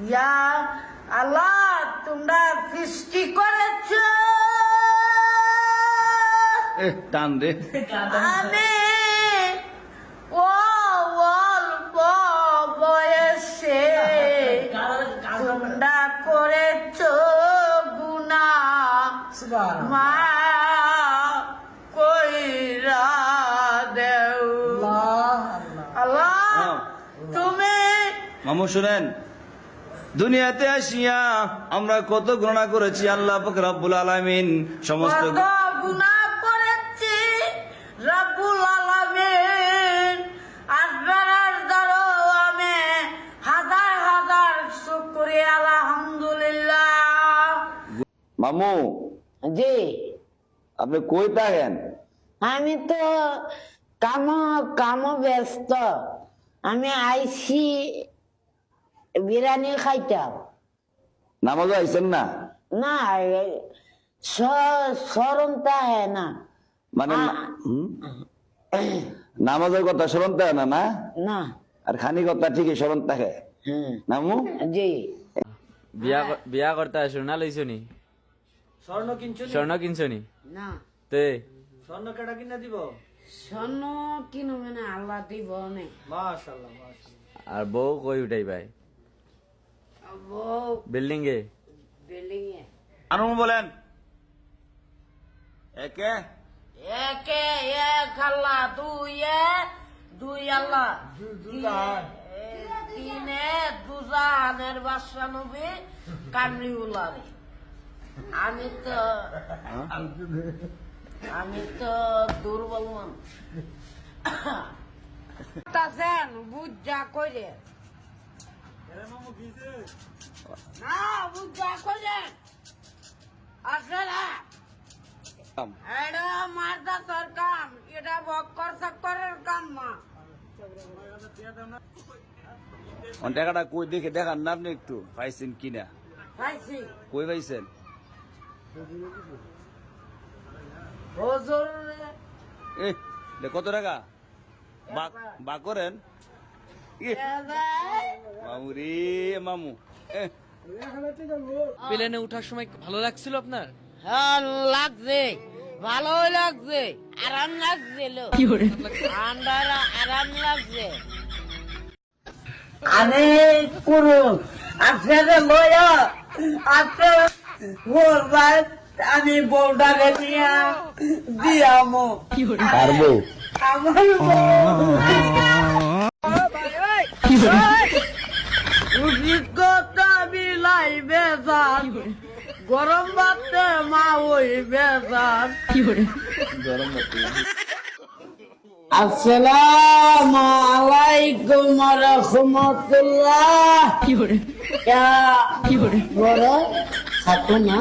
ইয়া আল্লাহ তোমরা সৃষ্টি করেছ টান রে আমি ও অল্প বয়সে তোমরা করেছ গুনাহ মা কইরা দেও আল্লাহ তুমি মামু শুনেন, দুনিয়াতে আসিয়া আমরা কত গুনাহ করেছি। আল্লাহ পাক রব্বুল আলামিন সমস্ত কত গুনাহ করেছি রব্বুল আলামিন আসবারের দ্বারা আমি হাজার হাজার শুকরিয়া আলহামদুলিল্লাহ। মামু জি আপনি কই থাকেন? আমি তো কাম ব্যস্ত। আমি আইছি বিরিয়ানি খাইতাম নামাজও আইছেন না? না, স্মরণটা হ্যাঁ না মানে নামাজের কথা স্মরণ থাকে না, না না। আর খানি কথা ঠিকই স্মরণ থাকে। নামু জি বিয়া করতে আসো না লইছো নি? স্বর্ণ কিনছো নি? না, তে স্বর্ণ কেটা কিনা দিব? স্বর্ণ কিনো মানে আল্লাহ দিব অনেক। মাশাআল্লাহ মাশাআল্লাহ। আর বউ কই উঠাই ভাই? বউ বিল্ডিং এ? বিল্ডিং এ। আনু বলেন একে একে এক আল্লাহ, দুই আল্লাহ, তিনে দুজাহানের বাদশা নবী কামলিউল্লাহ। আমি তো দুর্বল মানুষ। তাছেন বুঝা কইরে না, বুঝা কইরে আসলে এটা মারদা তোর কাম, এটা বক্কর চক্করের কাম না। টাকাটা কই দেখে দেখান না আপনি একটু, পাইছেন কিনা? খাইছি কই পাইছেন? হুজুর কত টাকা বা করেন? মামু রে মামু, প্লেনে ওঠার সময় ভালো লাগছিল আপনার? হ্যাঁ লাগছে, ভালোই লাগছে, আরাম লাগছিল, ঠান্ডার আরাম লাগছে। আমি করু আপনাদের লয়া আপনার বলবার আমি বউটাকে নিয়ে দিয়ামো পারবো? আমার অভিজ্ঞতা বিলাই বেজার, গরম ভাতে মা ওই বেজার। আসসালামু আলাইকুম ওয়া রাহমাতুল্লাহ। বড় থাকো না।